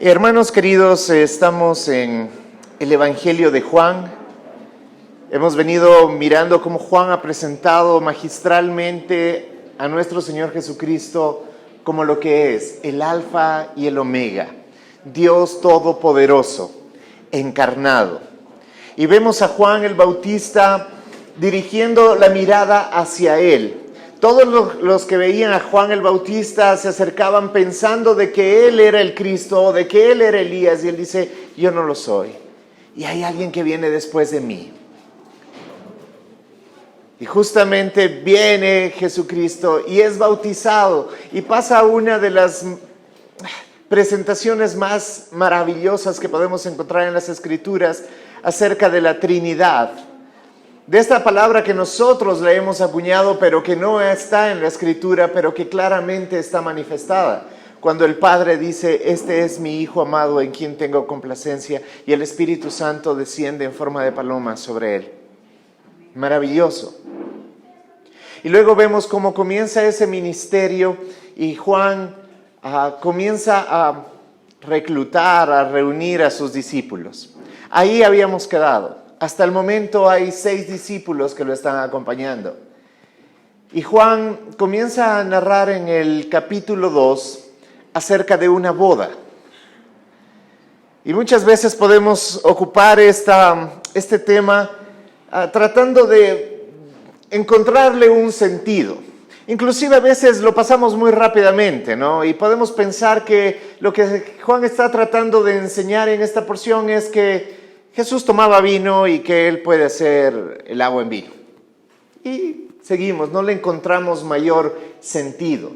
Hermanos queridos, estamos en el Evangelio de Juan. Hemos venido mirando cómo Juan ha presentado magistralmente a nuestro Señor Jesucristo como lo que es el Alfa y el Omega, Dios Todopoderoso, encarnado. Y vemos a Juan el Bautista dirigiendo la mirada hacia Él. Todos los que veían a Juan el Bautista se acercaban pensando de que Él era el Cristo, de que Él era Elías, y Él dice, yo no lo soy. Y hay alguien que viene después de mí. Y justamente viene Jesucristo y es bautizado y pasa una de las presentaciones más maravillosas que podemos encontrar en las Escrituras acerca de la Trinidad. De esta palabra que nosotros le hemos acuñado, pero que no está en la Escritura, pero que claramente está manifestada. Cuando el Padre dice, este es mi Hijo amado en quien tengo complacencia, y el Espíritu Santo desciende en forma de paloma sobre él. Maravilloso. Y luego vemos cómo comienza ese ministerio y Juan comienza a reclutar, a reunir a sus discípulos. Ahí habíamos quedado. Hasta el momento hay 6 discípulos que lo están acompañando. Y Juan comienza a narrar en el capítulo 2 acerca de una boda. Y muchas veces podemos ocupar este tema tratando de encontrarle un sentido. Inclusive a veces lo pasamos muy rápidamente, ¿no? Y podemos pensar que lo que Juan está tratando de enseñar en esta porción es que Jesús tomaba vino y que Él puede hacer el agua en vino. Y seguimos, no le encontramos mayor sentido.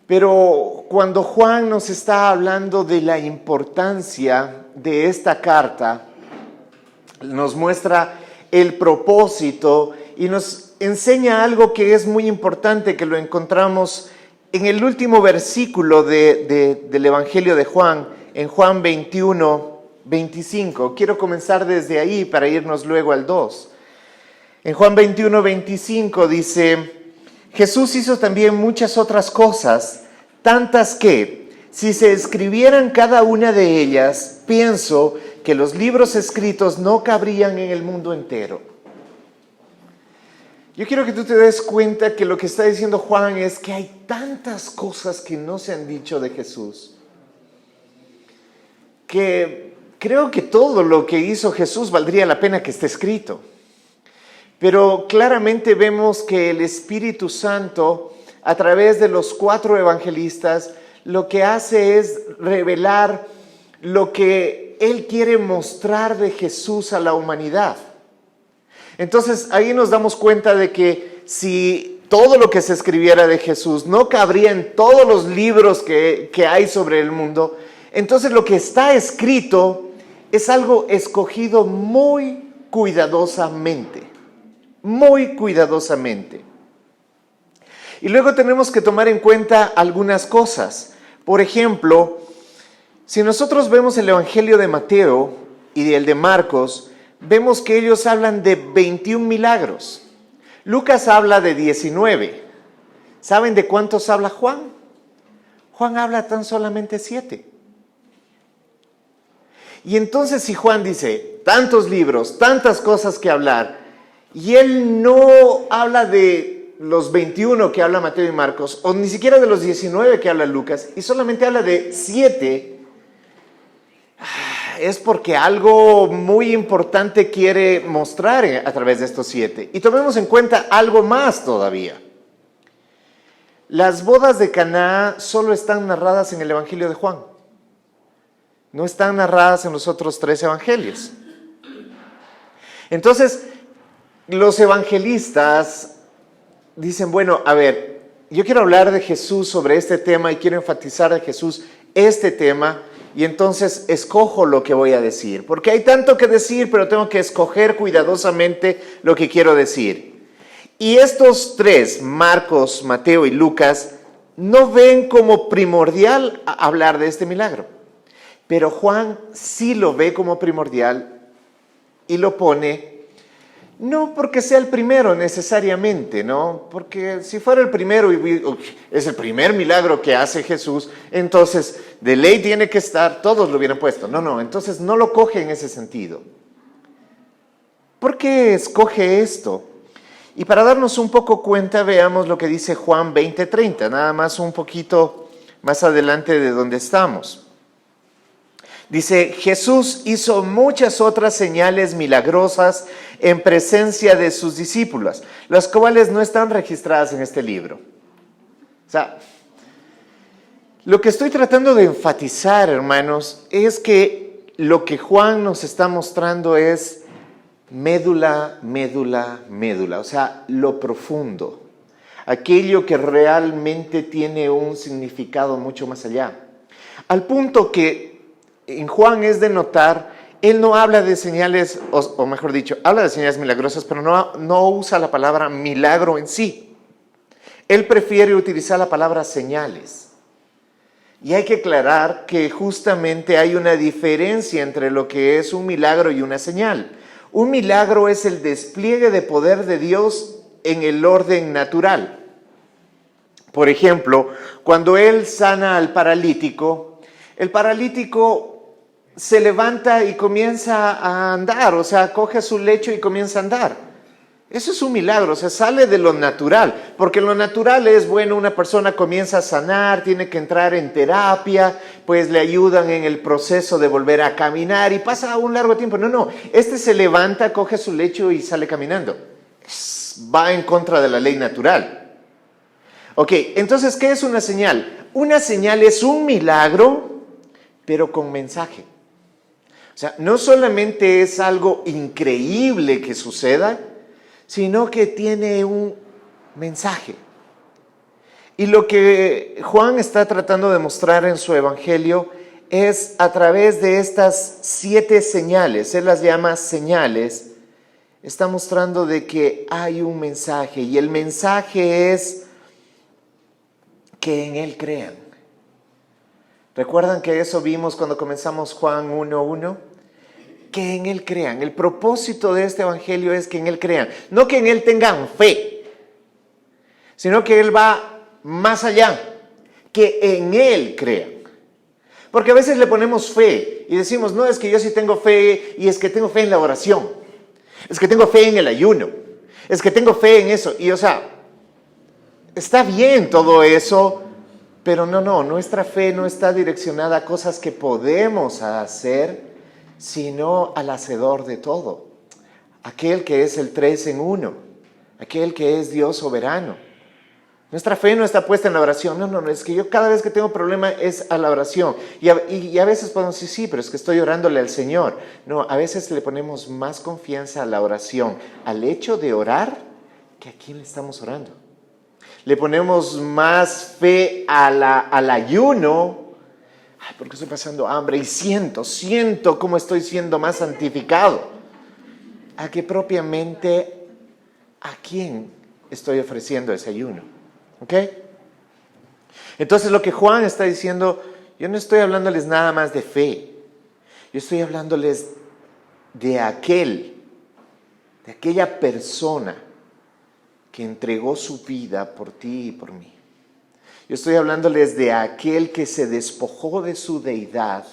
Pero cuando Juan nos está hablando de la importancia de esta carta, nos muestra el propósito y nos enseña algo que es muy importante, que lo encontramos en el último versículo del Evangelio de Juan, en Juan 21:25. Quiero comenzar desde ahí para irnos luego al 2. En Juan 21:25 dice, Jesús hizo también muchas otras cosas, tantas que, si se escribieran cada una de ellas, pienso que los libros escritos no cabrían en el mundo entero. Yo quiero que tú te des cuenta que lo que está diciendo Juan es que hay tantas cosas que no se han dicho de Jesús, que creo que todo lo que hizo Jesús valdría la pena que esté escrito. Pero claramente vemos que el Espíritu Santo, a través de los 4 evangelistas, lo que hace es revelar lo que Él quiere mostrar de Jesús a la humanidad. Entonces ahí nos damos cuenta de que si todo lo que se escribiera de Jesús no cabría en todos los libros que hay sobre el mundo, entonces lo que está escrito es algo escogido muy cuidadosamente, muy cuidadosamente. Y luego tenemos que tomar en cuenta algunas cosas. Por ejemplo, si nosotros vemos el Evangelio de Mateo y el de Marcos, vemos que ellos hablan de 21 milagros. Lucas habla de 19. ¿Saben de cuántos habla Juan? Juan habla tan solamente 7. Y entonces si Juan dice tantos libros, tantas cosas que hablar, y él no habla de los 21 que habla Mateo y Marcos, o ni siquiera de los 19 que habla Lucas, y solamente habla de 7, es porque algo muy importante quiere mostrar a través de estos 7. Y tomemos en cuenta algo más todavía. Las bodas de Caná solo están narradas en el Evangelio de Juan. No están narradas en los otros 3 evangelios. Entonces, los evangelistas dicen, bueno, a ver, yo quiero hablar de Jesús sobre este tema y quiero enfatizar de Jesús este tema, y entonces escojo lo que voy a decir, porque hay tanto que decir, pero tengo que escoger cuidadosamente lo que quiero decir. Y estos 3, Marcos, Mateo y Lucas, no ven como primordial hablar de este milagro. Pero Juan sí lo ve como primordial y lo pone No porque sea el primero necesariamente, ¿no? Porque si fuera el primero y es el primer milagro que hace Jesús, entonces de ley tiene que estar, todos lo hubieran puesto. No, entonces no lo coge en ese sentido. ¿Por qué escoge esto? Y para darnos un poco cuenta, veamos lo que dice Juan 20:30, nada más un poquito más adelante de donde estamos. Dice, Jesús hizo muchas otras señales milagrosas en presencia de sus discípulos, las cuales no están registradas en este libro. O sea, lo que estoy tratando de enfatizar, hermanos, es que lo que Juan nos está mostrando es médula, o sea, lo profundo, aquello que realmente tiene un significado mucho más allá. Al punto que en Juan es de notar, él no habla de señales, o mejor dicho, habla de señales milagrosas, pero no usa la palabra milagro en sí. Él prefiere utilizar la palabra señales. Y hay que aclarar que justamente hay una diferencia entre lo que es un milagro y una señal. Un milagro es el despliegue de poder de Dios en el orden natural. Por ejemplo, cuando Él sana al paralítico, el paralítico se levanta y comienza a andar, o sea, coge su lecho y comienza a andar. Eso es un milagro, o sea, sale de lo natural, porque lo natural es, bueno, una persona comienza a sanar, tiene que entrar en terapia, pues le ayudan en el proceso de volver a caminar y pasa un largo tiempo. No, este se levanta, coge su lecho y sale caminando. Va en contra de la ley natural. Ok, entonces, ¿qué es una señal? Una señal es un milagro, pero con mensaje. O sea, no solamente es algo increíble que suceda, sino que tiene un mensaje. Y lo que Juan está tratando de mostrar en su evangelio es a través de estas 7 señales, él las llama señales, está mostrando de que hay un mensaje, y el mensaje es que en él crean. ¿Recuerdan que eso vimos cuando comenzamos Juan 1:1? Que en él crean. El propósito de este evangelio es que en él crean. No que en él tengan fe, sino que él va más allá. Que en él crean. Porque a veces le ponemos fe y decimos, no, es que yo sí tengo fe, y es que tengo fe en la oración. Es que tengo fe en el ayuno. Es que tengo fe en eso. Y o sea, está bien todo eso, pero no, nuestra fe no está direccionada a cosas que podemos hacer, sino al hacedor de todo, aquel que es el 3 en 1, aquel que es Dios soberano. Nuestra fe no está puesta en la oración, no, es que yo cada vez que tengo problema es a la oración, y a veces podemos decir, sí, pero es que estoy orándole al Señor. No, a veces le ponemos más confianza a la oración, al hecho de orar, que a quién le estamos orando. Le ponemos más fe al ayuno, porque estoy pasando hambre y siento cómo estoy siendo más santificado, a que propiamente a quién estoy ofreciendo ese ayuno. ¿Ok? Entonces lo que Juan está diciendo, yo no estoy hablándoles nada más de fe, yo estoy hablándoles de aquella persona que entregó su vida por ti y por mí. Yo estoy hablándoles de aquel que se despojó de su deidad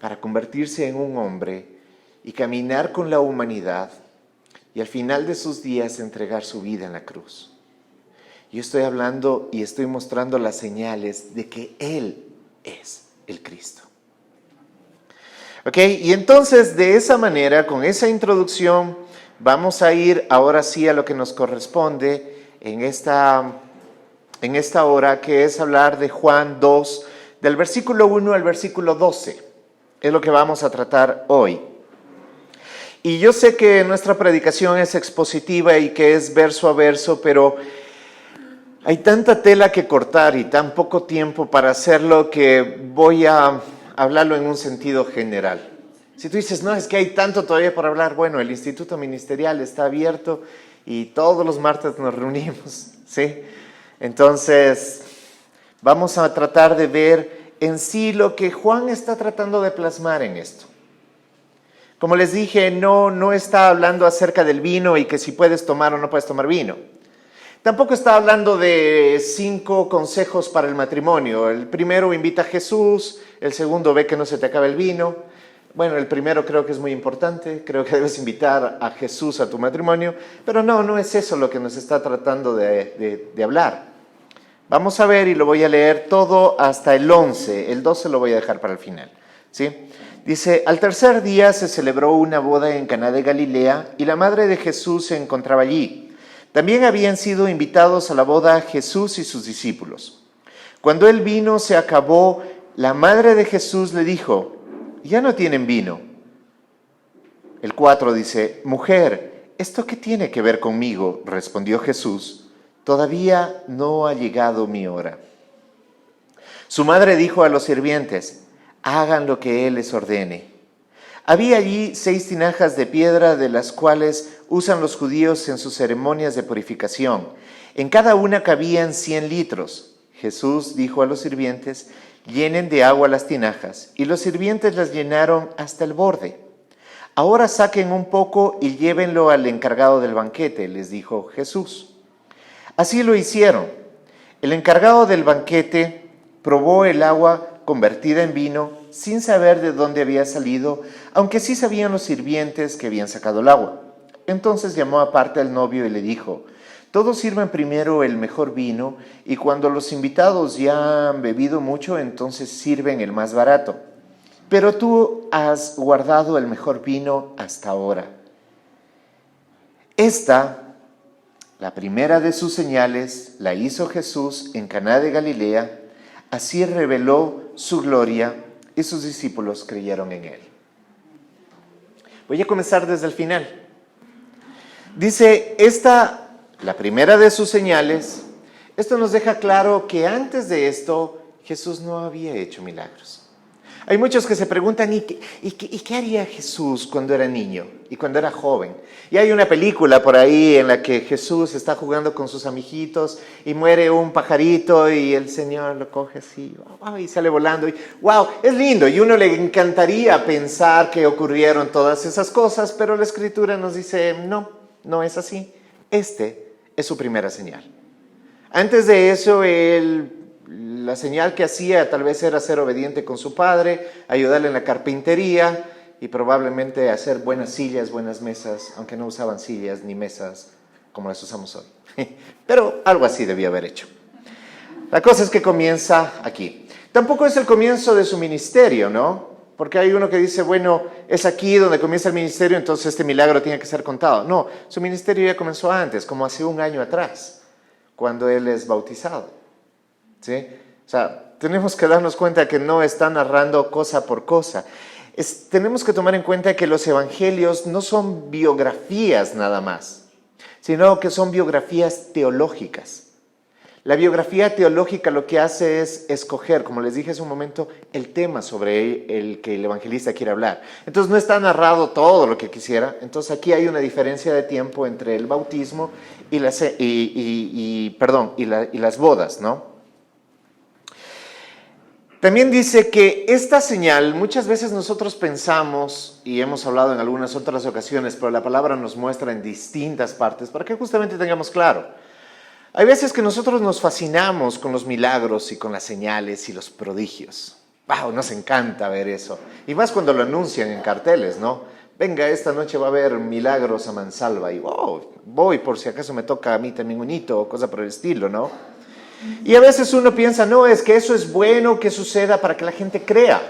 para convertirse en un hombre y caminar con la humanidad, y al final de sus días entregar su vida en la cruz. Yo estoy hablando y estoy mostrando las señales de que Él es el Cristo. ¿Ok? Y entonces de esa manera, con esa introducción, vamos a ir ahora sí a lo que nos corresponde en esta hora, que es hablar de Juan 2, del versículo 1 al versículo 12. Es lo que vamos a tratar hoy. Y yo sé que nuestra predicación es expositiva y que es verso a verso, pero hay tanta tela que cortar y tan poco tiempo para hacerlo que voy a hablarlo en un sentido general. Si tú dices, no, es que hay tanto todavía por hablar, bueno, el Instituto Ministerial está abierto y todos los martes nos reunimos, ¿sí? Entonces, vamos a tratar de ver en sí lo que Juan está tratando de plasmar en esto. Como les dije, no está hablando acerca del vino y que si puedes tomar o no puedes tomar vino. Tampoco está hablando de 5 consejos para el matrimonio. El primero invita a Jesús, el segundo ve que no se te acabe el vino. Bueno, el primero creo que es muy importante, creo que debes invitar a Jesús a tu matrimonio, pero no es eso lo que nos está tratando de hablar. Vamos a ver y lo voy a leer todo hasta el 11, el 12 lo voy a dejar para el final, ¿sí? Dice, al tercer día se celebró una boda en Caná de Galilea y la madre de Jesús se encontraba allí. También habían sido invitados a la boda Jesús y sus discípulos. Cuando el vino se acabó, la madre de Jesús le dijo, ya no tienen vino. El 4 dice, mujer, ¿esto qué tiene que ver conmigo? Respondió Jesús, todavía no ha llegado mi hora. Su madre dijo a los sirvientes, hagan lo que él les ordene. Había allí 6 tinajas de piedra de las cuales usan los judíos en sus ceremonias de purificación. En cada una cabían 100 litros. Jesús dijo a los sirvientes, llenen de agua las tinajas, y los sirvientes las llenaron hasta el borde. Ahora saquen un poco y llévenlo al encargado del banquete, les dijo Jesús. Así lo hicieron. El encargado del banquete probó el agua convertida en vino, sin saber de dónde había salido, aunque sí sabían los sirvientes que habían sacado el agua. Entonces llamó aparte al novio y le dijo, todos sirven primero el mejor vino, y cuando los invitados ya han bebido mucho, entonces sirven el más barato. Pero tú has guardado el mejor vino hasta ahora. Esta, la primera de sus señales, la hizo Jesús en Caná de Galilea. Así reveló su gloria y sus discípulos creyeron en él. Voy a comenzar desde el final. Dice, la primera de sus señales, esto nos deja claro que antes de esto Jesús no había hecho milagros. Hay muchos que se preguntan, ¿y qué haría Jesús cuando era niño y cuando era joven? Y hay una película por ahí en la que Jesús está jugando con sus amiguitos y muere un pajarito y el Señor lo coge así y sale volando. Y wow, es lindo y uno le encantaría pensar que ocurrieron todas esas cosas, pero la Escritura nos dice, no es así. Este es su primera señal. Antes de eso, la señal que hacía tal vez era ser obediente con su padre, ayudarle en la carpintería y probablemente hacer buenas sillas, buenas mesas, aunque no usaban sillas ni mesas como las usamos hoy. Pero algo así debía haber hecho. La cosa es que comienza aquí. Tampoco es el comienzo de su ministerio, ¿no? Porque hay uno que dice, bueno, es aquí donde comienza el ministerio, entonces este milagro tiene que ser contado. No, su ministerio ya comenzó antes, como hace 1 año atrás, cuando él es bautizado. ¿Sí? O sea, tenemos que darnos cuenta que no está narrando cosa por cosa. Tenemos que tomar en cuenta que los evangelios no son biografías nada más, sino que son biografías teológicas. La biografía teológica lo que hace es escoger, como les dije hace un momento, el tema sobre el que el evangelista quiere hablar. Entonces no está narrado todo lo que quisiera. Entonces aquí hay una diferencia de tiempo entre el bautismo y las bodas, ¿no? También dice que esta señal, muchas veces nosotros pensamos, y hemos hablado en algunas otras ocasiones, pero la palabra nos muestra en distintas partes, para que justamente tengamos claro. Hay veces que nosotros nos fascinamos con los milagros y con las señales y los prodigios. ¡Wow! Nos encanta ver eso. Y más cuando lo anuncian en carteles, ¿no? Venga, esta noche va a haber milagros a mansalva. Y wow, voy por si acaso me toca a mí también un hito o cosa por el estilo, ¿no? Y a veces uno piensa, no, es que eso es bueno que suceda para que la gente crea.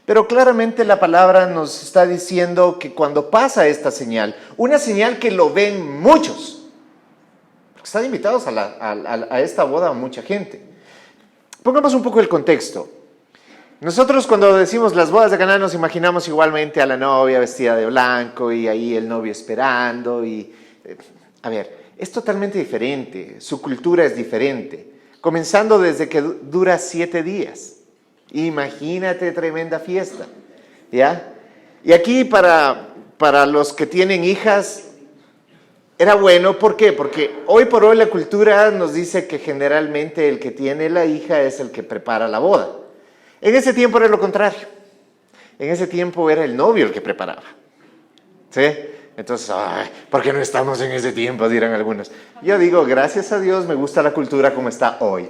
Pero claramente la palabra nos está diciendo que cuando pasa esta señal, una señal que lo ven muchos, porque están invitados a esta boda mucha gente. Pongamos un poco el contexto. Nosotros cuando decimos las bodas de Caná nos imaginamos igualmente a la novia vestida de blanco y ahí el novio esperando es totalmente diferente, su cultura es diferente, comenzando desde que dura 7 días. Imagínate tremenda fiesta, ¿ya? Y aquí para los que tienen hijas, era bueno, ¿por qué? Porque hoy por hoy la cultura nos dice que generalmente el que tiene la hija es el que prepara la boda. En ese tiempo era lo contrario. En ese tiempo era el novio el que preparaba. ¿Sí? Entonces, ¿por qué no estamos en ese tiempo? Dirán algunos. Yo digo, gracias a Dios me gusta la cultura como está hoy.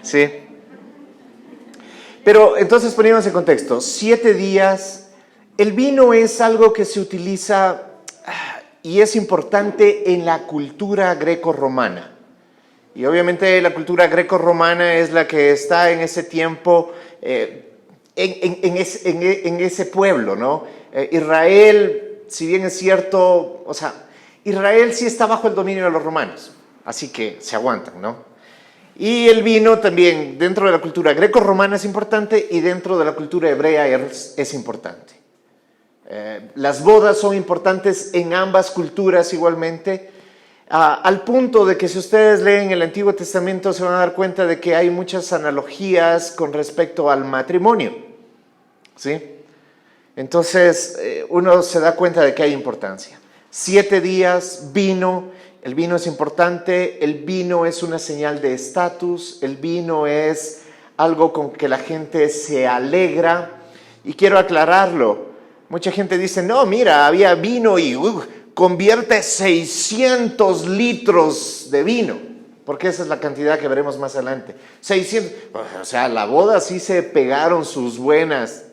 ¿Sí? Pero entonces poníamos en contexto, 7 días, el vino es algo que se utiliza y es importante en la cultura greco-romana. Y obviamente la cultura greco-romana es la que está en ese tiempo, en ese pueblo, ¿no? Israel, si bien es cierto, o sea, Israel sí está bajo el dominio de los romanos, así que se aguantan, ¿no? Y el vino también, dentro de la cultura greco-romana es importante y dentro de la cultura hebrea es importante. Las bodas son importantes en ambas culturas igualmente, al punto de que si ustedes leen el Antiguo Testamento se van a dar cuenta de que hay muchas analogías con respecto al matrimonio, ¿sí? Entonces uno se da cuenta de que hay importancia. 7 días, vino. El vino es importante, el vino es una señal de estatus, el vino es algo con que la gente se alegra. Y quiero aclararlo, mucha gente dice, no, mira, había vino y convierte 600 litros de vino, porque esa es la cantidad que veremos más adelante. 600, o sea, la boda sí se pegaron sus buenas.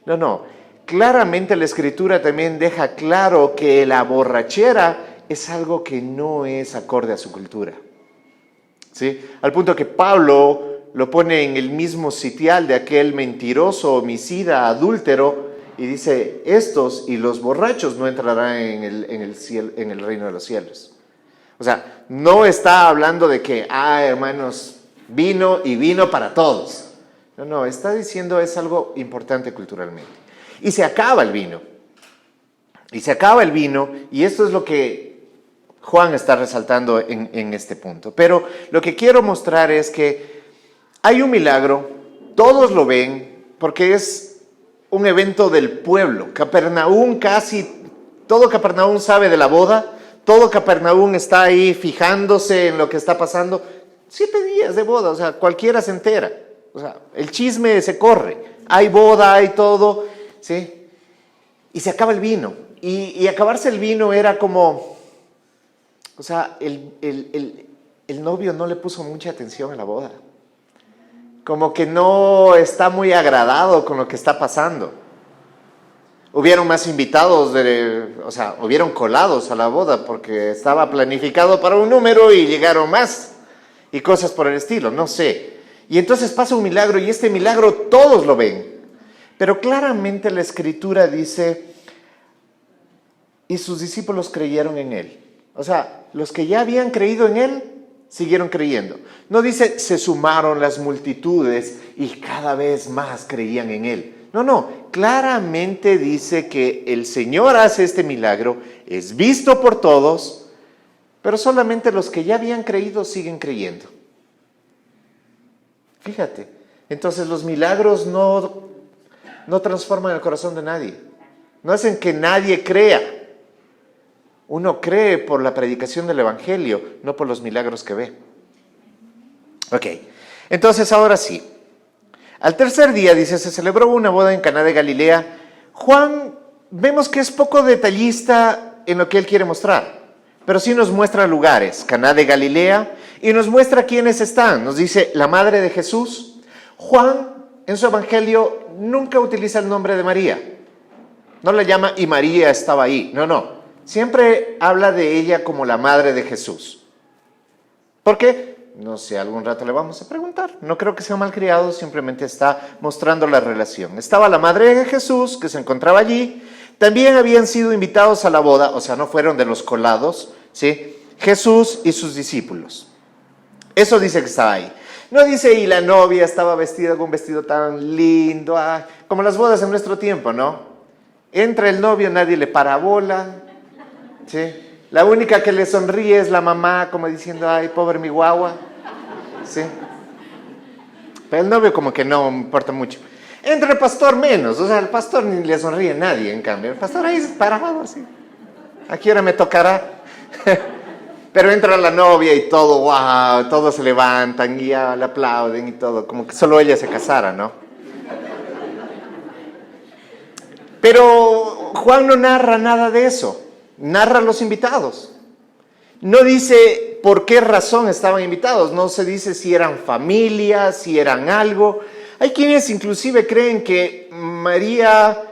No, claramente la Escritura también deja claro que la borrachera es algo que no es acorde a su cultura, ¿sí? Al punto que Pablo lo pone en el mismo sitial de aquel mentiroso, homicida, adúltero, y dice, estos y los borrachos no entrarán en el reino de los cielos. O sea, no está hablando de que, hermanos, vino y vino para todos. No, está diciendo es algo importante culturalmente. Y se acaba el vino. Y esto es lo que Juan está resaltando en este punto. Pero lo que quiero mostrar es que hay un milagro, todos lo ven, porque es un evento del pueblo. Capernaum, todo Capernaum sabe de la boda, todo Capernaum está ahí fijándose en lo que está pasando. 7 días de boda, o sea, cualquiera se entera. O sea, el chisme se corre, hay boda, hay todo, ¿sí? Y se acaba el vino. Y acabarse el vino era como... O sea, el novio no le puso mucha atención a la boda. Como que no está muy agradado con lo que está pasando. Hubieron más invitados, hubieron colados a la boda porque estaba planificado para un número y llegaron más. Y cosas por el estilo, no sé. Y entonces pasa un milagro y este milagro todos lo ven. Pero claramente la Escritura dice, y sus discípulos creyeron en él. O sea, los que ya habían creído en él, siguieron creyendo. No dice, se sumaron las multitudes y cada vez más creían en él. No, claramente dice que el Señor hace este milagro, es visto por todos, pero solamente los que ya habían creído siguen creyendo. Fíjate, entonces los milagros no transforman el corazón de nadie, no hacen que nadie crea. Uno cree por la predicación del Evangelio, no por los milagros que ve. Ok, entonces ahora sí. Al tercer día, dice, se celebró una boda en Caná de Galilea. Juan, vemos que es poco detallista en lo que él quiere mostrar, pero sí nos muestra lugares, Caná de Galilea, y nos muestra quiénes están. Nos dice la madre de Jesús. Juan, en su Evangelio, nunca utiliza el nombre de María. No la llama y María estaba ahí. No. Siempre habla de ella como la madre de Jesús. ¿Por qué? No sé, algún rato le vamos a preguntar. No creo que sea malcriado, simplemente está mostrando la relación. Estaba la madre de Jesús, que se encontraba allí. También habían sido invitados a la boda, o sea, no fueron de los colados, ¿sí? Jesús y sus discípulos. Eso dice que estaba ahí. No dice, y la novia estaba vestida con un vestido tan lindo, como las bodas en nuestro tiempo, ¿no? Entra el novio, nadie le para bola, ¿sí? La única que le sonríe es la mamá, como diciendo, ay, pobre mi guagua, ¿sí? Pero el novio como que no importa mucho. Entra el pastor menos, o sea, el pastor ni le sonríe a nadie, en cambio. El pastor ahí parado así. ¿A qué hora me tocará? Pero entra la novia y todo, wow, todos se levantan y ya le aplauden y todo, como que solo ella se casara, ¿no? Pero Juan no narra nada de eso, narra a los invitados. No dice por qué razón estaban invitados, no se dice si eran familia, si eran algo. Hay quienes inclusive creen que María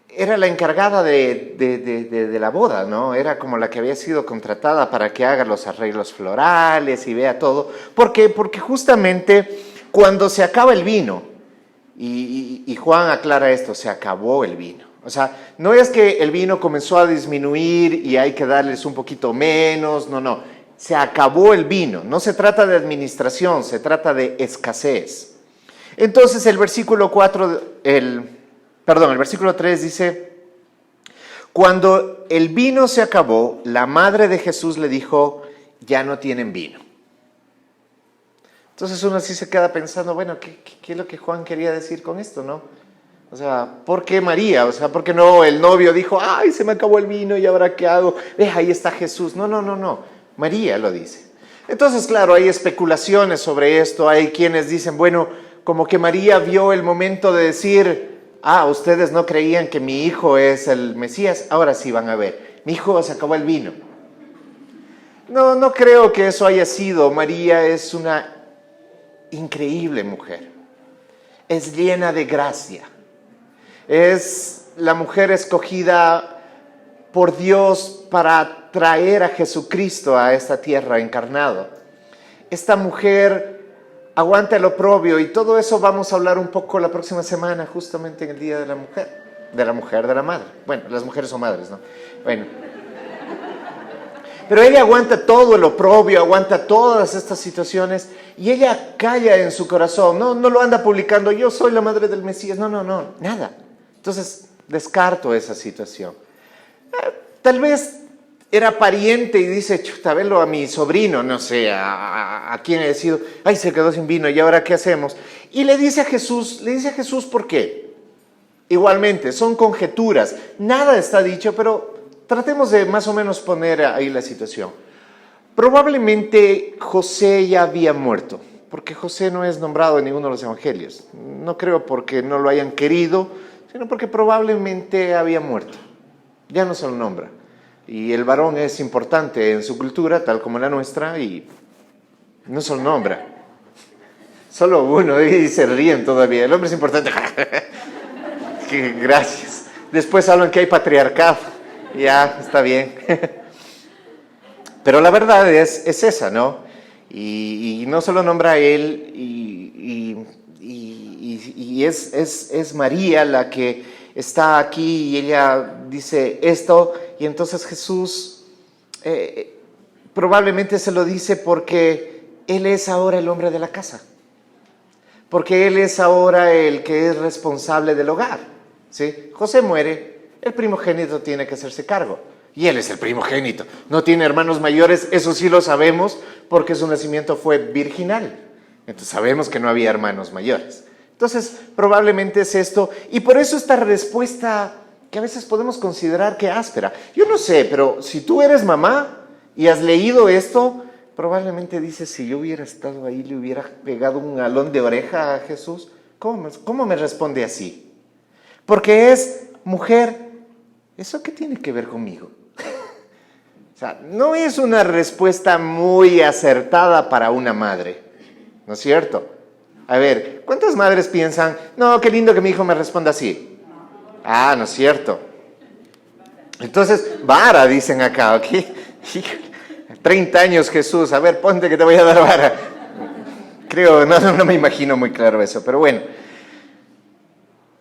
era la encargada de la boda, ¿no? Era como la que había sido contratada para que haga los arreglos florales y vea todo. ¿Por qué? Porque justamente cuando se acaba el vino, y Juan aclara esto, se acabó el vino. O sea, no es que el vino comenzó a disminuir y hay que darles un poquito menos, no. Se acabó el vino. No se trata de administración, se trata de escasez. Entonces el versículo 3 dice, cuando el vino se acabó, la madre de Jesús le dijo, ya no tienen vino. Entonces uno así se queda pensando, bueno, ¿qué es lo que Juan quería decir con esto, no? O sea, ¿por qué María? O sea, ¿por qué no el novio dijo, ay, se me acabó el vino y ahora qué hago? Ahí está Jesús. No. María lo dice. Entonces, claro, hay especulaciones sobre esto. Hay quienes dicen, bueno, como que María vio el momento de decir, ustedes no creían que mi hijo es el Mesías, ahora sí van a ver. Mi hijo se acabó el vino. No creo que eso haya sido. María es una increíble mujer. Es llena de gracia. Es la mujer escogida por Dios para traer a Jesucristo a esta tierra encarnado. Esta mujer aguanta el oprobio y todo eso vamos a hablar un poco la próxima semana, justamente en el Día de la Mujer. De la madre. Bueno, las mujeres son madres, ¿no? Bueno. Pero ella aguanta todo el oprobio, aguanta todas estas situaciones y ella calla en su corazón. No lo anda publicando, yo soy la madre del Mesías. No, nada. Entonces, descarto esa situación. Tal vez era pariente y dice, chuta, velo a mi sobrino, no sé, a quién he decidido, ay, se quedó sin vino, ¿y ahora qué hacemos? Y le dice a Jesús, ¿por qué? Igualmente, son conjeturas, nada está dicho, pero tratemos de más o menos poner ahí la situación. Probablemente José ya había muerto, porque José no es nombrado en ninguno de los evangelios. No creo porque no lo hayan querido, sino porque probablemente había muerto. Ya no se lo nombra. Y el varón es importante en su cultura, tal como la nuestra, y no se lo nombra. Solo uno, y se ríen todavía. El hombre es importante. Gracias. Después hablan que hay patriarcado. Ya, está bien. Pero la verdad es esa, ¿no? Y no se lo nombra a él, y es María la que está aquí y ella dice esto, y entonces Jesús probablemente se lo dice porque Él es ahora el hombre de la casa, porque Él es ahora el que es responsable del hogar, ¿sí? José muere, el primogénito tiene que hacerse cargo, y Él es el primogénito, no tiene hermanos mayores, eso sí lo sabemos porque su nacimiento fue virginal, entonces sabemos que no había hermanos mayores. Entonces, probablemente es esto, y por eso esta respuesta que a veces podemos considerar que áspera. Yo no sé, pero si tú eres mamá y has leído esto, probablemente dices, si yo hubiera estado ahí, le hubiera pegado un alón de oreja a Jesús. ¿Cómo me responde así? Porque es mujer, ¿eso qué tiene que ver conmigo? O sea, no es una respuesta muy acertada para una madre, ¿no es cierto? A ver, ¿cuántas madres piensan, no, qué lindo que mi hijo me responda así? No es cierto. Entonces, vara, dicen acá, ¿ok? 30 años Jesús, a ver, ponte que te voy a dar vara. Creo, no me imagino muy claro eso, pero bueno.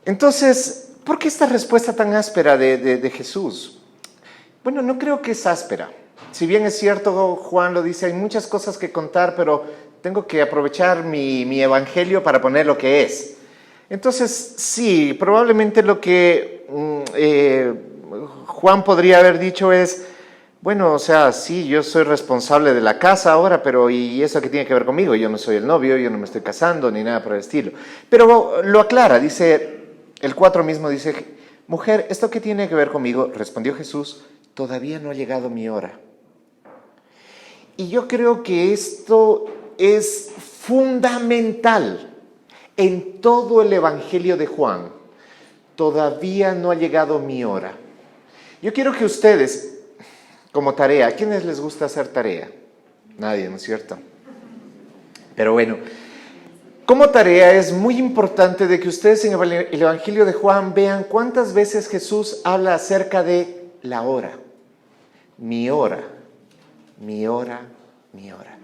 Entonces, ¿por qué esta respuesta tan áspera de Jesús? Bueno, no creo que es áspera. Si bien es cierto, Juan lo dice, hay muchas cosas que contar, pero tengo que aprovechar mi evangelio para poner lo que es. Entonces, sí, probablemente lo que Juan podría haber dicho es, bueno, o sea, sí, yo soy responsable de la casa ahora, pero ¿y eso qué tiene que ver conmigo? Yo no soy el novio, yo no me estoy casando, ni nada por el estilo. Pero lo aclara, dice, el 4 mismo dice, mujer, ¿esto qué tiene que ver conmigo? Respondió Jesús, todavía no ha llegado mi hora. Y yo creo que esto es fundamental en todo el Evangelio de Juan. todavía no ha llegado mi hora. Yo quiero que ustedes, como tarea, ¿a quiénes les gusta hacer tarea? Nadie, ¿no es cierto? Pero bueno, como tarea es muy importante de que ustedes en el Evangelio de Juan vean cuántas veces Jesús habla acerca de la hora. Mi hora, mi hora, mi hora.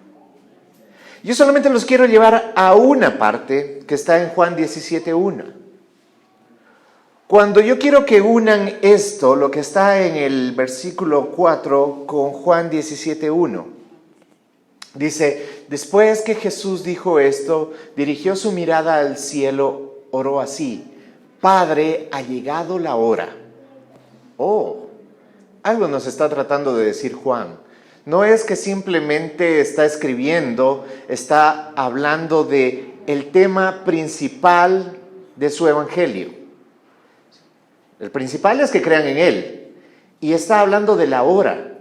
Yo solamente los quiero llevar a una parte que está en Juan 17:1. Cuando yo quiero que unan esto, lo que está en el versículo 4 con Juan 17:1. Dice, después que Jesús dijo esto, dirigió su mirada al cielo, oró así: Padre, ha llegado la hora. Oh, algo nos está tratando de decir Juan. No es que simplemente está escribiendo, está hablando de el tema principal de su evangelio. El principal es que crean en él. Y está hablando de la hora.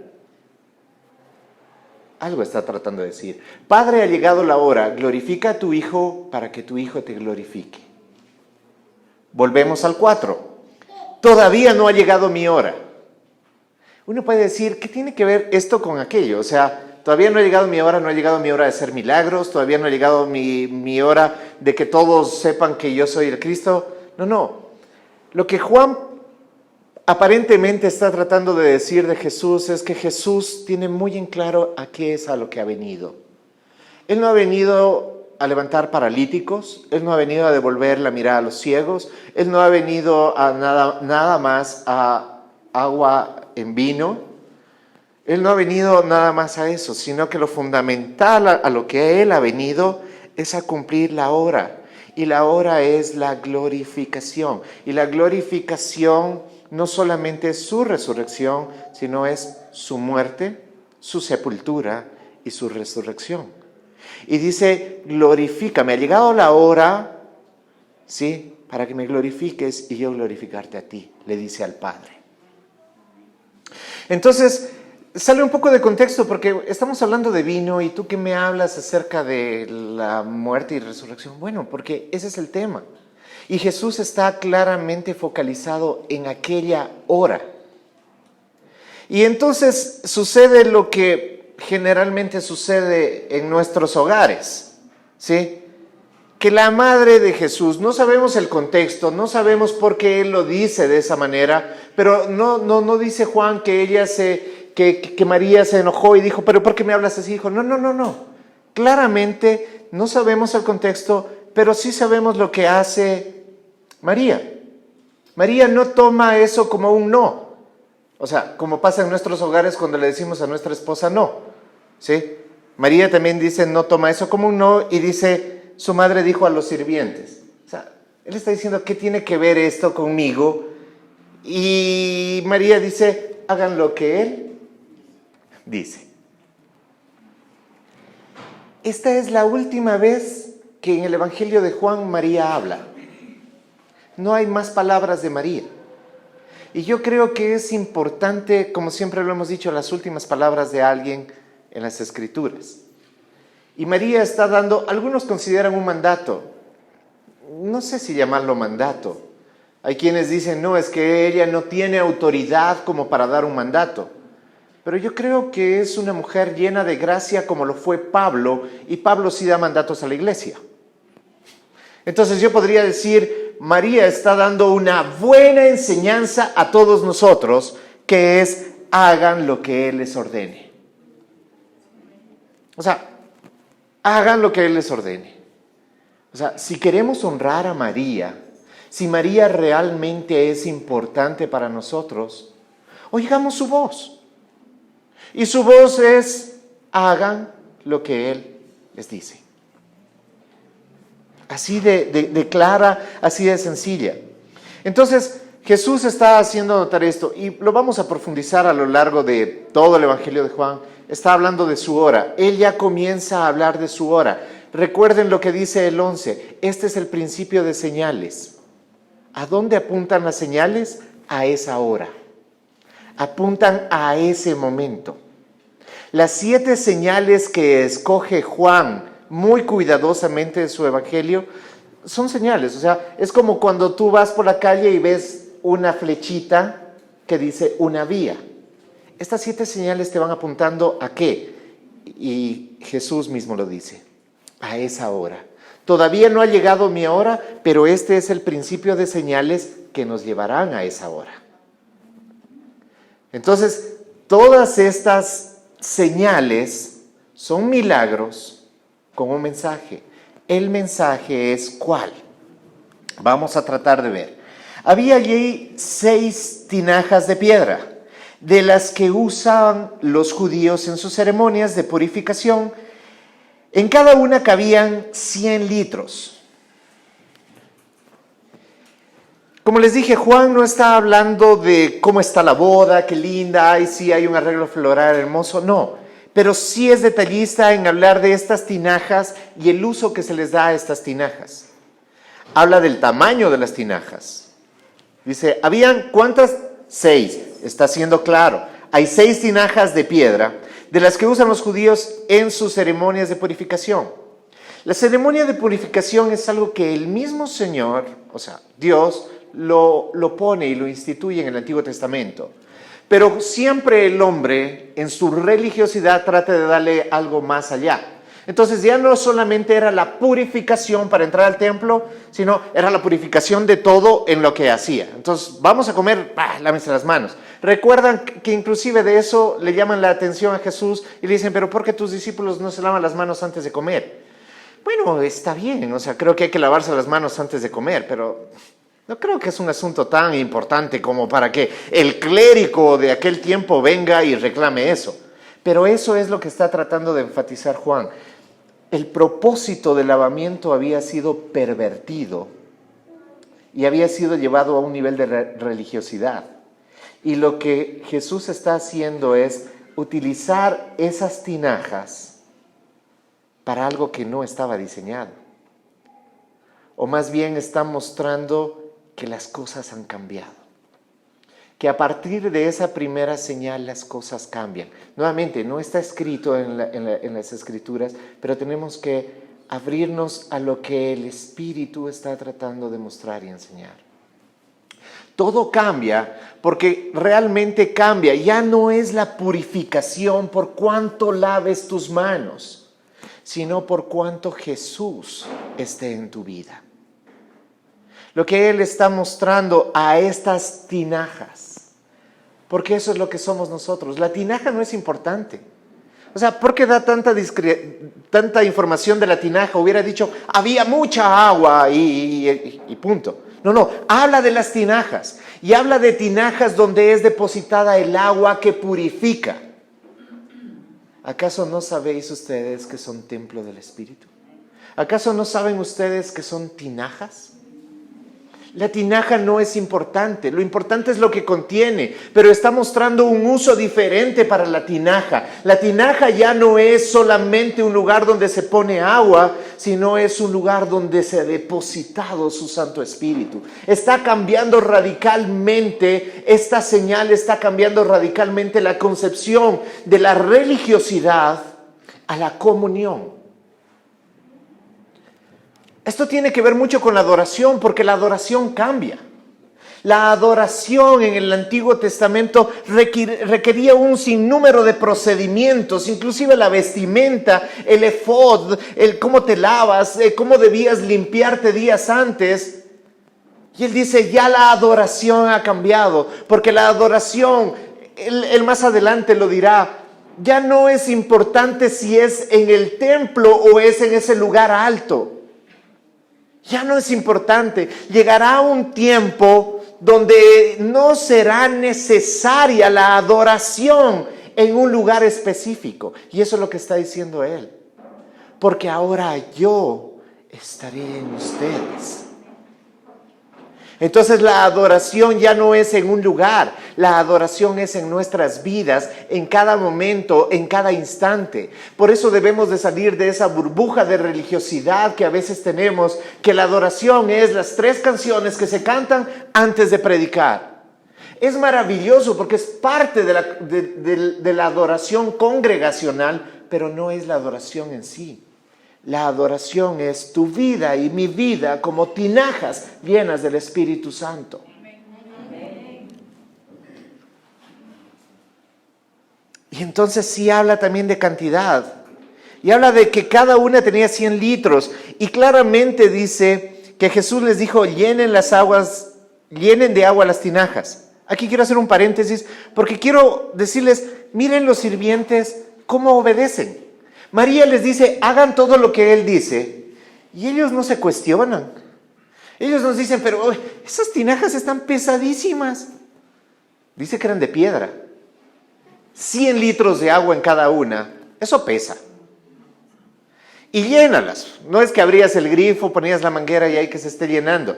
Algo está tratando de decir. Padre, ha llegado la hora. Glorifica a tu Hijo para que tu Hijo te glorifique. Volvemos al 4. Todavía no ha llegado mi hora. Uno puede decir, ¿qué tiene que ver esto con aquello? O sea, todavía no ha llegado mi hora, no ha llegado mi hora de hacer milagros, todavía no ha llegado mi hora de que todos sepan que yo soy el Cristo. No. Lo que Juan aparentemente está tratando de decir de Jesús es que Jesús tiene muy en claro a qué es a lo que ha venido. Él no ha venido a levantar paralíticos, Él no ha venido a devolver la mirada a los ciegos, Él no ha venido a nada más a agua en vino. Él no ha venido nada más a eso, sino que lo fundamental a lo que Él ha venido es a cumplir la hora. Y la hora es la glorificación. Y la glorificación no solamente es su resurrección, sino es su muerte, su sepultura y su resurrección. Y dice, glorifícame. Ha llegado la hora, ¿sí?, para que me glorifiques y yo glorificarte a ti, le dice al Padre. Entonces, sale un poco de contexto porque estamos hablando de vino y tú que me hablas acerca de la muerte y resurrección. Bueno, porque ese es el tema. Y Jesús está claramente focalizado en aquella hora. Y entonces sucede lo que generalmente sucede en nuestros hogares, ¿sí? Que la madre de Jesús, no sabemos el contexto, no sabemos por qué Él lo dice de esa manera, pero no dice Juan que ella que María se enojó y dijo, ¿pero por qué me hablas así, hijo? No. Claramente no sabemos el contexto, pero sí sabemos lo que hace María. María no toma eso como un no. O sea, como pasa en nuestros hogares cuando le decimos a nuestra esposa no, ¿sí? María también dice, no toma eso como un no, y dice, su madre dijo a los sirvientes. O sea, Él está diciendo, ¿qué tiene que ver esto conmigo? Y María dice, hagan lo que Él dice. Esta es la última vez que en el Evangelio de Juan María habla. No hay más palabras de María. Y yo creo que es importante, como siempre lo hemos dicho, las últimas palabras de alguien en las Escrituras. Y María está dando, algunos consideran un mandato. No sé si llamarlo mandato. Hay quienes dicen, no, es que ella no tiene autoridad como para dar un mandato. Pero yo creo que es una mujer llena de gracia como lo fue Pablo, y Pablo sí da mandatos a la iglesia. Entonces yo podría decir, María está dando una buena enseñanza a todos nosotros, que es, hagan lo que Él les ordene. O sea, hagan lo que Él les ordene. O sea, si queremos honrar a María, si María realmente es importante para nosotros, oigamos su voz. Y su voz es, hagan lo que Él les dice. Así de clara, así de sencilla. Entonces, Jesús está haciendo notar esto, y lo vamos a profundizar a lo largo de todo el Evangelio de Juan. Está hablando de su hora. Él ya comienza a hablar de su hora. Recuerden lo que dice el 11. Este es el principio de señales. ¿A dónde apuntan las señales? A esa hora. Apuntan a ese momento. Las 7 señales que escoge Juan muy cuidadosamente de su evangelio son señales. O sea, es como cuando tú vas por la calle y ves una flechita que dice una vía. Estas 7 señales te van apuntando ¿a qué? Y Jesús mismo lo dice, a esa hora. Todavía no ha llegado mi hora, pero este es el principio de señales que nos llevarán a esa hora. Entonces, todas estas señales son milagros con un mensaje. El mensaje es ¿cuál? Vamos a tratar de ver. Había allí 6 tinajas de piedra, de las que usaban los judíos en sus ceremonias de purificación. En cada una cabían 100 litros. Como les dije, Juan no está hablando de cómo está la boda, qué linda, ay, sí hay un arreglo floral hermoso, no. Pero sí es detallista en hablar de estas tinajas y el uso que se les da a estas tinajas. Habla del tamaño de las tinajas. Dice, ¿habían cuántas? 6. Está siendo claro. Hay 6 tinajas de piedra, de las que usan los judíos en sus ceremonias de purificación. La ceremonia de purificación es algo que el mismo Señor, o sea, Dios, lo pone y lo instituye en el Antiguo Testamento. Pero siempre el hombre, en su religiosidad, trata de darle algo más allá. Entonces ya no solamente era la purificación para entrar al templo, sino era la purificación de todo en lo que hacía. Entonces, vamos a comer, lávense las manos. Recuerdan que inclusive de eso le llaman la atención a Jesús y le dicen, pero ¿por qué tus discípulos no se lavan las manos antes de comer? Bueno, está bien, o sea, creo que hay que lavarse las manos antes de comer, pero no creo que es un asunto tan importante como para que el clérigo de aquel tiempo venga y reclame eso. Pero eso es lo que está tratando de enfatizar Juan. El propósito del lavamiento había sido pervertido y había sido llevado a un nivel de religiosidad. Y lo que Jesús está haciendo es utilizar esas tinajas para algo que no estaba diseñado. O más bien está mostrando que las cosas han cambiado. Que a partir de esa primera señal las cosas cambian. Nuevamente, no está escrito en las Escrituras, pero tenemos que abrirnos a lo que el Espíritu está tratando de mostrar y enseñar. Todo cambia porque realmente cambia. Ya no es la purificación por cuánto laves tus manos, sino por cuánto Jesús esté en tu vida. Lo que Él está mostrando a estas tinajas, porque eso es lo que somos nosotros. La tinaja no es importante. O sea, ¿por qué da tanta información de la tinaja? Hubiera dicho, había mucha agua y punto. No, habla de las tinajas. Y habla de tinajas donde es depositada el agua que purifica. ¿Acaso no sabéis ustedes que son templo del Espíritu? ¿Acaso no saben ustedes que son tinajas? La tinaja no es importante, lo importante es lo que contiene, pero está mostrando un uso diferente para la tinaja. La tinaja ya no es solamente un lugar donde se pone agua, sino es un lugar donde se ha depositado su Santo Espíritu. Está cambiando radicalmente, esta señal está cambiando radicalmente la concepción de la religiosidad a la comunión. Esto tiene que ver mucho con la adoración, porque la adoración cambia. La adoración en el Antiguo Testamento requería un sinnúmero de procedimientos, inclusive la vestimenta, el efod, el cómo te lavas, cómo debías limpiarte días antes. Y él dice, ya la adoración ha cambiado, porque la adoración, él más adelante lo dirá, ya no es importante si es en el templo o es en ese lugar alto. Ya no es importante. Llegará un tiempo donde no será necesaria la adoración en un lugar específico. Y eso es lo que está diciendo él. Porque ahora yo estaré en ustedes. Entonces la adoración ya no es en un lugar, la adoración es en nuestras vidas, en cada momento, en cada instante. Por eso debemos de salir de esa burbuja de religiosidad que a veces tenemos, que la adoración es las 3 canciones que se cantan antes de predicar. Es maravilloso porque es parte de la adoración congregacional, pero no es la adoración en sí. La adoración es tu vida y mi vida como tinajas llenas del Espíritu Santo. Y entonces sí habla también de cantidad. Y habla de que cada una tenía 100 litros. Y claramente dice que Jesús les dijo, llenen de agua las tinajas. Aquí quiero hacer un paréntesis porque quiero decirles, miren los sirvientes cómo obedecen. María les dice, hagan todo lo que Él dice. Y ellos no se cuestionan. Ellos nos dicen, pero esas tinajas están pesadísimas. Dice que eran de piedra. 100 litros de agua en cada una. Eso pesa. Y llénalas. No es que abrías el grifo, ponías la manguera y ahí que se esté llenando.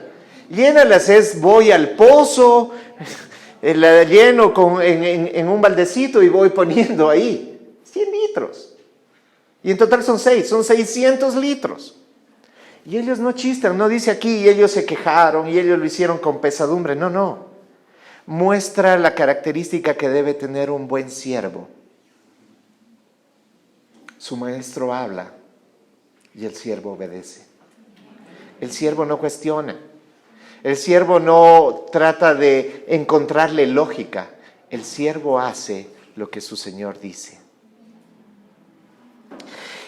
Llénalas es, voy al pozo, la lleno en un baldecito y voy poniendo ahí. 100 litros. Y en total son 600 litros. Y ellos no chistan, no dice aquí, y ellos se quejaron, y ellos lo hicieron con pesadumbre. No. Muestra la característica que debe tener un buen siervo. Su maestro habla y el siervo obedece. El siervo no cuestiona. El siervo no trata de encontrarle lógica. El siervo hace lo que su Señor dice.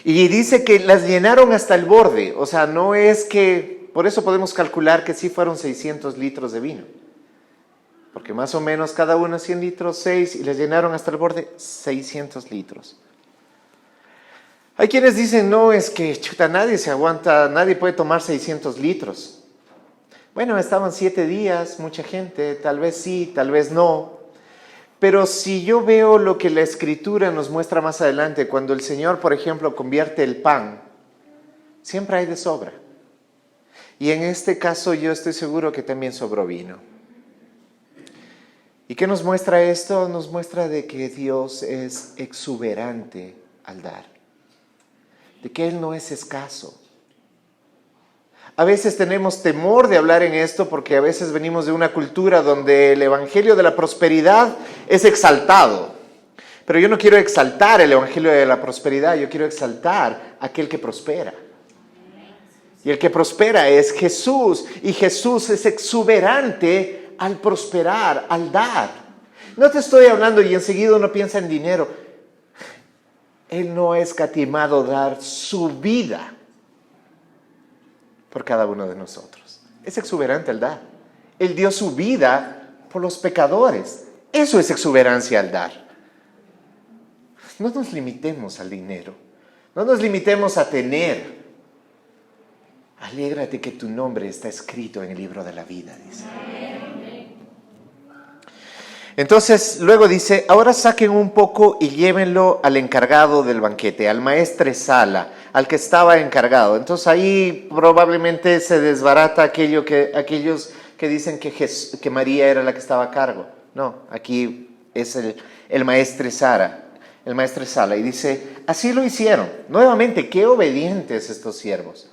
Y dice que las llenaron hasta el borde. O sea, no es que... Por eso podemos calcular que sí fueron 600 litros de vino. Porque más o menos cada uno 100 litros, 6, y les llenaron hasta el borde 600 litros. Hay quienes dicen, no, es que nadie se aguanta, nadie puede tomar 600 litros. Bueno, estaban 7 días, mucha gente, tal vez sí, tal vez no. Pero si yo veo lo que la Escritura nos muestra más adelante, cuando el Señor, por ejemplo, convierte el pan, siempre hay de sobra. Y en este caso yo estoy seguro que también sobró vino. ¿Y qué nos muestra esto? Nos muestra de que Dios es exuberante al dar, de que Él no es escaso. A veces tenemos temor de hablar en esto porque a veces venimos de una cultura donde el evangelio de la prosperidad es exaltado. Pero yo no quiero exaltar el evangelio de la prosperidad, yo quiero exaltar a aquel que prospera. Y el que prospera es Jesús, y Jesús es exuberante al prosperar, al dar. No te estoy hablando y enseguida uno piensa en dinero. Él no ha escatimado dar su vida por cada uno de nosotros. Es exuberante al dar. Él dio su vida por los pecadores. Eso es exuberancia al dar. No nos limitemos al dinero. No nos limitemos a tener. Alégrate que tu nombre está escrito en el libro de la vida, dice. Entonces, luego dice, ahora saquen un poco y llévenlo al encargado del banquete, al maestresala, al que estaba encargado. Entonces ahí probablemente se desbarata aquellos que dicen que María era la que estaba a cargo. No, aquí es el maestresala. Y dice, así lo hicieron. Nuevamente, qué obedientes estos siervos.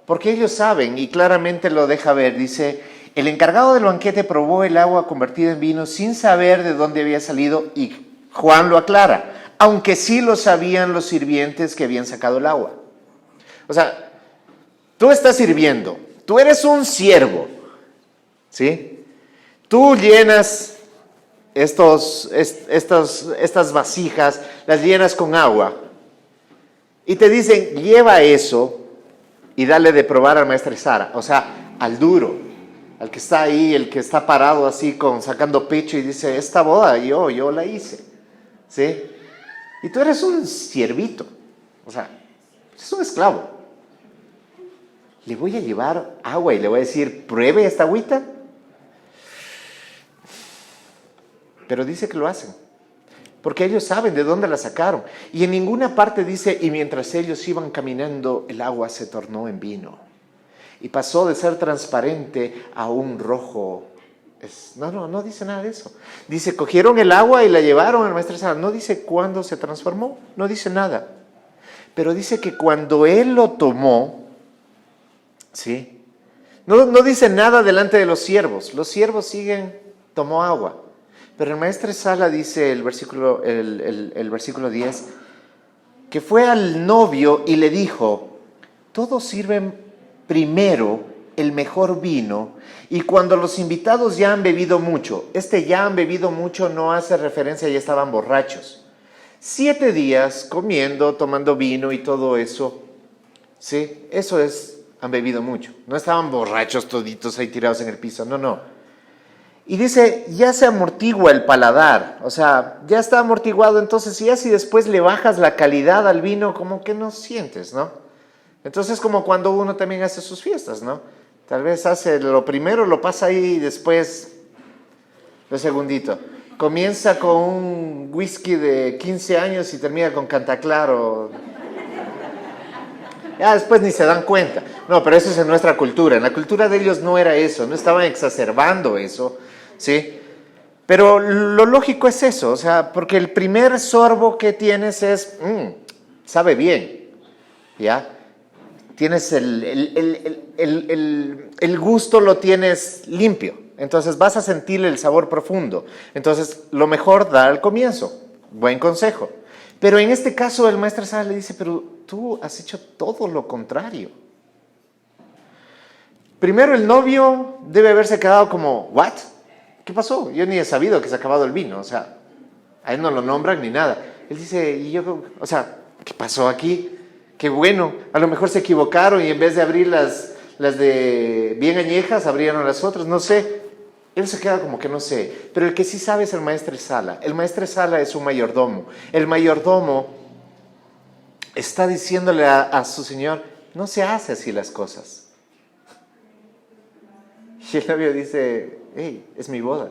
Porque ellos saben, y claramente lo deja ver, dice... El encargado del banquete probó el agua convertida en vino sin saber de dónde había salido, y Juan lo aclara, aunque sí lo sabían los sirvientes que habían sacado el agua. O sea, tú estás sirviendo, tú eres un siervo, ¿sí? Tú llenas estas vasijas, las llenas con agua, y te dicen, lleva eso y dale de probar al maestresala, o sea, al duro. Al que está ahí, el que está parado así sacando pecho y dice, esta boda yo la hice, ¿sí? Y tú eres un siervito, o sea, es un esclavo. Le voy a llevar agua y le voy a decir, pruebe esta agüita. Pero dice que lo hacen, porque ellos saben de dónde la sacaron. Y en ninguna parte dice, y mientras ellos iban caminando, el agua se tornó en vino. Y pasó de ser transparente a un rojo. No dice nada de eso. Dice, cogieron el agua y la llevaron al maestresala. No dice cuándo se transformó, no dice nada. Pero dice que cuando él lo tomó, ¿sí? No dice nada delante de los siervos. Los siervos siguen, tomó agua. Pero el maestresala dice el versículo 10, que fue al novio y le dijo, todos sirven primero el mejor vino y cuando los invitados ya han bebido mucho, ya han bebido mucho no hace referencia a ya estaban borrachos. 7 días comiendo, tomando vino y todo eso, ¿sí? Eso es, han bebido mucho. No estaban borrachos toditos ahí tirados en el piso, no. Y dice, ya se amortigua el paladar, o sea, ya está amortiguado, entonces ya si después le bajas la calidad al vino, como que no sientes, ¿no? Entonces como cuando uno también hace sus fiestas, ¿no? Tal vez hace lo primero, lo pasa ahí y después lo segundito. Comienza con un whisky de 15 años y termina con Cantaclaro. Ya después ni se dan cuenta. No, pero eso es en nuestra cultura. En la cultura de ellos no era eso, no estaban exacerbando eso, ¿sí? Pero lo lógico es eso, o sea, porque el primer sorbo que tienes es, sabe bien, ¿ya? Tienes el gusto lo tienes limpio, entonces vas a sentir el sabor profundo. Entonces, lo mejor da al comienzo, buen consejo. Pero en este caso el maestro Sala le dice, pero tú has hecho todo lo contrario. Primero el novio debe haberse quedado como, ¿what? ¿Qué pasó? Yo ni he sabido que se ha acabado el vino, o sea, a él no lo nombran ni nada. Él dice, ¿qué pasó aquí? Qué bueno, a lo mejor se equivocaron y en vez de abrir las de bien añejas, abrieron las otras, no sé. Él se queda como que no sé, pero el que sí sabe es el maestro Sala. El maestro Sala es un mayordomo. El mayordomo está diciéndole a su señor, no se hace así las cosas. Y el novio dice, hey, es mi boda.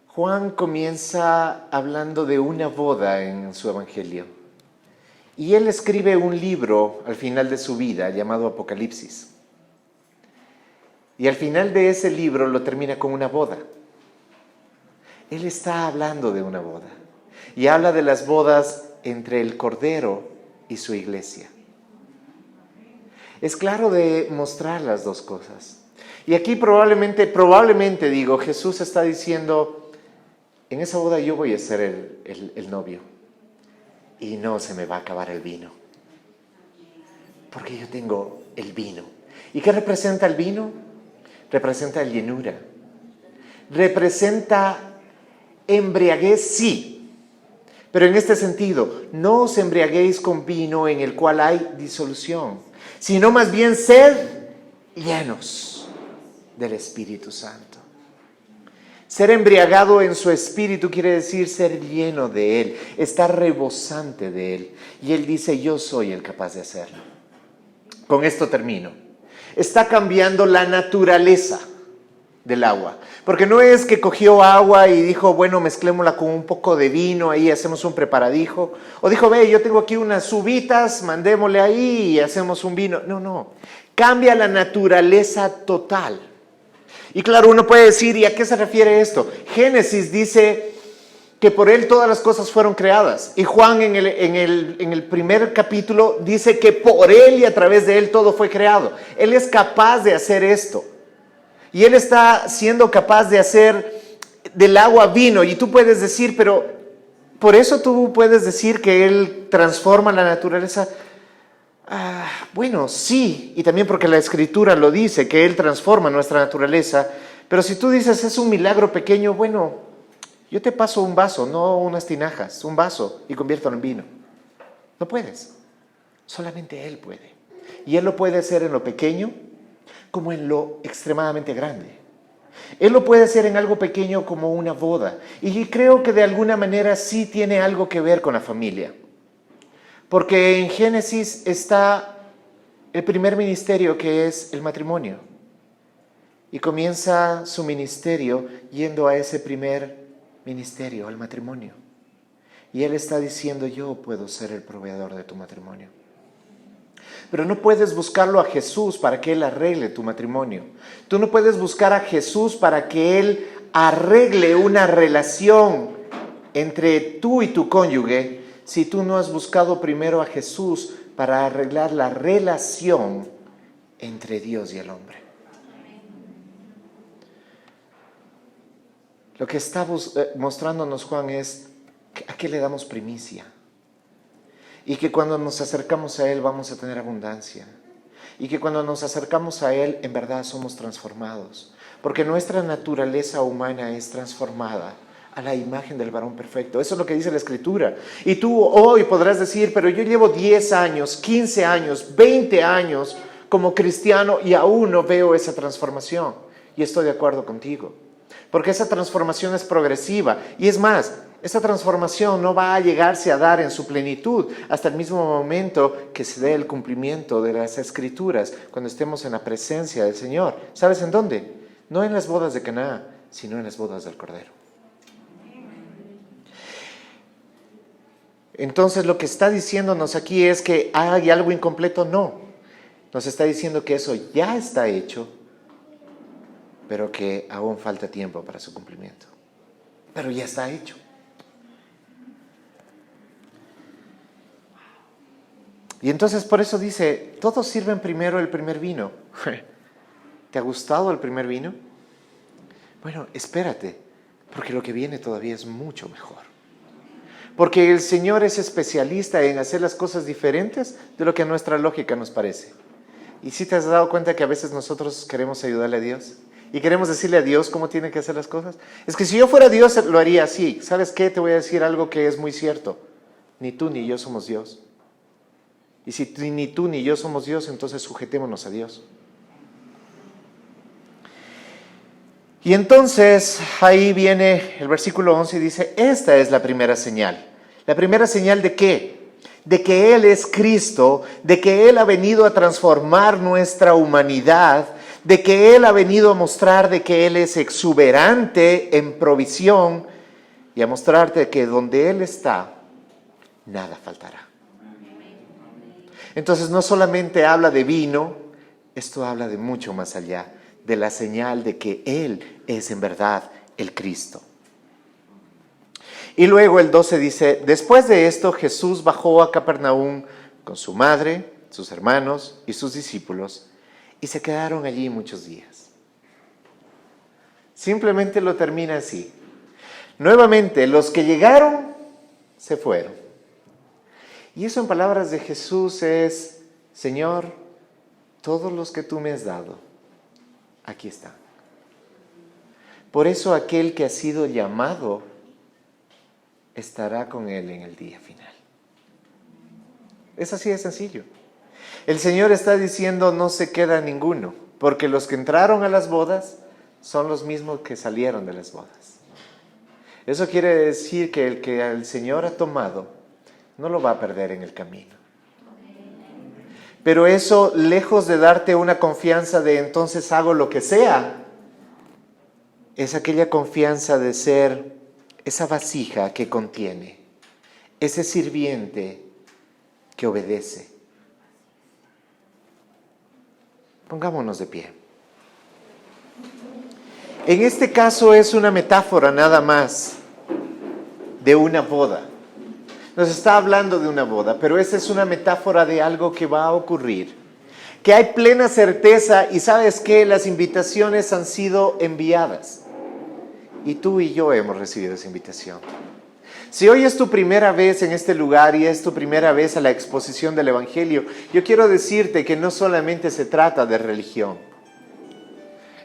Juan comienza hablando de una boda en su evangelio. Y él escribe un libro al final de su vida llamado Apocalipsis. Y al final de ese libro lo termina con una boda. Él está hablando de una boda. Y habla de las bodas entre el Cordero y su iglesia. Es claro de mostrar las dos cosas. Y aquí probablemente digo, Jesús está diciendo, en esa boda yo voy a ser el novio. Y no se me va a acabar el vino. Porque yo tengo el vino. ¿Y qué representa el vino? Representa llenura. Representa embriaguez, sí. Pero en este sentido, no os embriaguéis con vino en el cual hay disolución, sino más bien sed llenos del Espíritu Santo. Ser embriagado en su espíritu quiere decir ser lleno de Él, estar rebosante de Él. Y Él dice, yo soy el capaz de hacerlo. Con esto termino. Está cambiando la naturaleza del agua. Porque no es que cogió agua y dijo, bueno, mezclémosla con un poco de vino, ahí hacemos un preparadijo. O dijo, ve, yo tengo aquí unas uvitas, mandémosle ahí y hacemos un vino. No. Cambia la naturaleza total. Y claro, uno puede decir, ¿y a qué se refiere esto? Génesis dice que por Él todas las cosas fueron creadas. Y Juan en el primer capítulo dice que por Él y a través de Él todo fue creado. Él es capaz de hacer esto. Y Él está siendo capaz de hacer del agua vino. Y tú puedes decir, pero por eso tú puedes decir que Él transforma la naturaleza. Bueno, sí, y también porque la Escritura lo dice, que Él transforma nuestra naturaleza, pero si tú dices es un milagro pequeño, bueno, yo te paso un vaso, no unas tinajas, un vaso y conviértelo en vino. No puedes, solamente Él puede. Y Él lo puede hacer en lo pequeño como en lo extremadamente grande. Él lo puede hacer en algo pequeño como una boda, y creo que de alguna manera sí tiene algo que ver con la familia. Porque en Génesis está el primer ministerio, que es el matrimonio. Y comienza su ministerio yendo a ese primer ministerio, al matrimonio. Y Él está diciendo, yo puedo ser el proveedor de tu matrimonio. Pero no puedes buscarlo a Jesús para que Él arregle tu matrimonio. Tú no puedes buscar a Jesús para que Él arregle una relación entre tú y tu cónyuge, si tú no has buscado primero a Jesús para arreglar la relación entre Dios y el hombre. Lo que está mostrándonos Juan es a qué le damos primicia. Y que cuando nos acercamos a Él vamos a tener abundancia. Y que cuando nos acercamos a Él, en verdad somos transformados. Porque nuestra naturaleza humana es transformada a la imagen del varón perfecto. Eso es lo que dice la Escritura. Y tú hoy podrás decir, pero yo llevo 10 años, 15 años, 20 años como cristiano y aún no veo esa transformación. Y estoy de acuerdo contigo. Porque esa transformación es progresiva. Y es más, esa transformación no va a llegarse a dar en su plenitud hasta el mismo momento que se dé el cumplimiento de las Escrituras, cuando estemos en la presencia del Señor. ¿Sabes en dónde? No en las bodas de Caná, sino en las bodas del Cordero. Entonces lo que está diciéndonos aquí es que hay algo incompleto. No, nos está diciendo que eso ya está hecho, pero que aún falta tiempo para su cumplimiento. Pero ya está hecho. Y entonces por eso dice, todos sirven primero el primer vino. ¿Te ha gustado el primer vino? Bueno, espérate, porque lo que viene todavía es mucho mejor. Porque el Señor es especialista en hacer las cosas diferentes de lo que a nuestra lógica nos parece. ¿Y si te has dado cuenta que a veces nosotros queremos ayudarle a Dios? Y queremos decirle a Dios cómo tiene que hacer las cosas. Es que si yo fuera Dios lo haría así. ¿Sabes qué? Te voy a decir algo que es muy cierto. Ni tú ni yo somos Dios. Y si ni tú ni yo somos Dios, entonces sujetémonos a Dios. Y entonces ahí viene el versículo 11 y dice, esta es la primera señal. ¿La primera señal de qué? De que Él es Cristo, de que Él ha venido a transformar nuestra humanidad, de que Él ha venido a mostrar de que Él es exuberante en provisión y a mostrarte que donde Él está, nada faltará. Entonces no solamente habla de vino, esto habla de mucho más allá, de la señal de que Él es en verdad el Cristo. Y luego el 12 dice, después de esto Jesús bajó a Capernaum con su madre, sus hermanos y sus discípulos y se quedaron allí muchos días. Simplemente lo termina así. Nuevamente, los que llegaron se fueron. Y eso en palabras de Jesús es, Señor, todos los que tú me has dado, aquí están. Por eso aquel que ha sido llamado estará con Él en el día final. Es así de sencillo. El Señor está diciendo no se queda ninguno, porque los que entraron a las bodas son los mismos que salieron de las bodas. Eso quiere decir que el que el Señor ha tomado no lo va a perder en el camino. Pero eso, lejos de darte una confianza de entonces hago lo que sea, es aquella confianza de ser esa vasija que contiene, ese sirviente que obedece. Pongámonos de pie. En este caso es una metáfora nada más de una boda. Nos está hablando de una boda, pero esta es una metáfora de algo que va a ocurrir. Que hay plena certeza y ¿sabes qué? Las invitaciones han sido enviadas. Y tú y yo hemos recibido esa invitación. Si hoy es tu primera vez en este lugar y es tu primera vez a la exposición del Evangelio, yo quiero decirte que no solamente se trata de religión.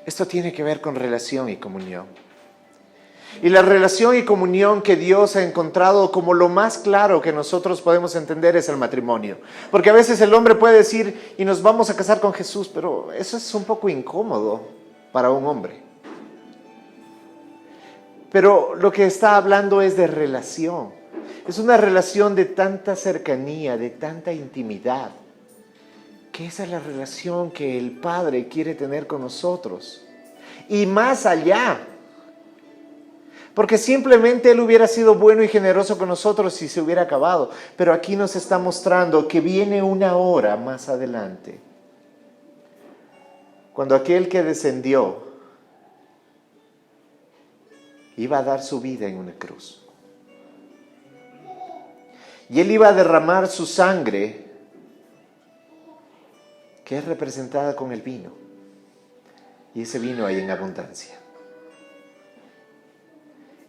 Esto tiene que ver con relación y comunión. Y la relación y comunión que Dios ha encontrado como lo más claro que nosotros podemos entender es el matrimonio. Porque a veces el hombre puede decir, y nos vamos a casar con Jesús, pero eso es un poco incómodo para un hombre. Pero lo que está hablando es de relación. Es una relación de tanta cercanía, de tanta intimidad, que esa es la relación que el Padre quiere tener con nosotros. Y más allá. Porque simplemente Él hubiera sido bueno y generoso con nosotros si se hubiera acabado. Pero aquí nos está mostrando que viene una hora más adelante, cuando aquel que descendió iba a dar su vida en una cruz. Y Él iba a derramar su sangre, que es representada con el vino. Y ese vino hay en abundancia.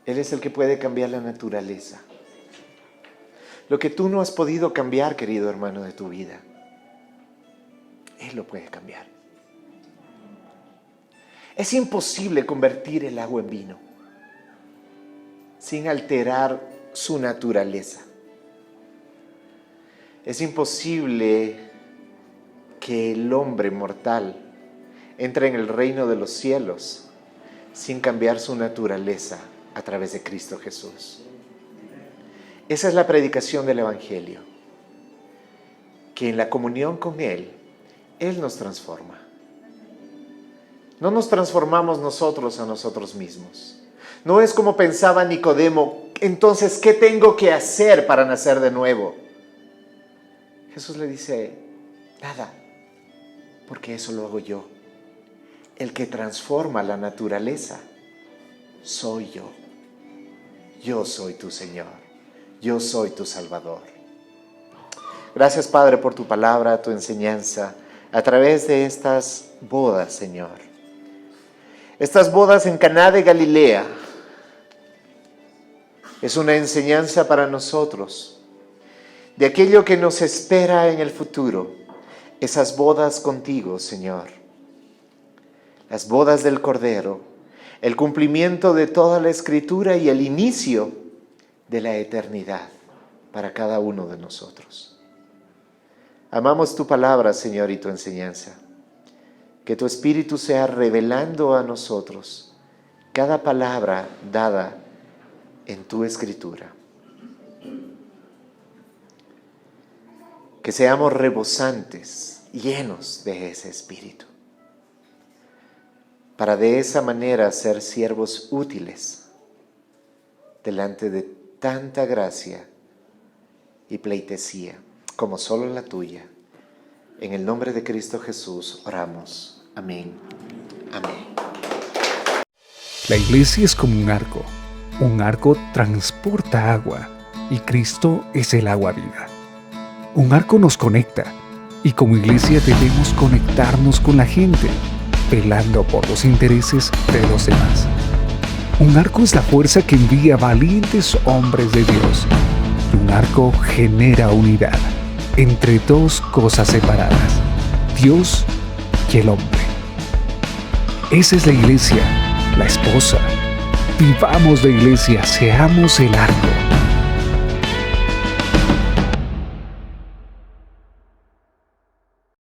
Él es el que puede cambiar la naturaleza. Lo que tú no has podido cambiar, querido hermano, de tu vida, Él lo puede cambiar. Es imposible convertir el agua en vino sin alterar su naturaleza. Es imposible que el hombre mortal entre en el reino de los cielos sin cambiar su naturaleza a través de Cristo Jesús. Esa es la predicación del Evangelio, que en la comunión con Él, Él nos transforma. No nos transformamos nosotros a nosotros mismos. No es como pensaba Nicodemo, entonces, ¿qué tengo que hacer para nacer de nuevo? Jesús le dice, nada, porque eso lo hago yo. El que transforma la naturaleza soy yo. Yo soy tu Señor. Yo soy tu Salvador. Gracias, Padre, por tu palabra, tu enseñanza, a través de estas bodas, Señor. Estas bodas en Caná de Galilea es una enseñanza para nosotros de aquello que nos espera en el futuro, esas bodas contigo, Señor. Las bodas del Cordero, el cumplimiento de toda la Escritura y el inicio de la eternidad para cada uno de nosotros. Amamos tu palabra, Señor, y tu enseñanza. Que tu Espíritu sea revelando a nosotros cada palabra dada en tu Escritura. Que seamos rebosantes, llenos de ese Espíritu, para de esa manera ser siervos útiles delante de tanta gracia y pleitesía como solo la tuya. En el nombre de Cristo Jesús oramos. Amén. Amén. La iglesia es como un arco. Un arco transporta agua y Cristo es el agua viva. Un arco nos conecta y como iglesia debemos conectarnos con la gente, velando por los intereses de los demás. Un arco es la fuerza que envía valientes hombres de Dios. Y un arco genera unidad entre dos cosas separadas, Dios y el hombre. Esa es la iglesia, la esposa. Vivamos la iglesia, seamos el arco.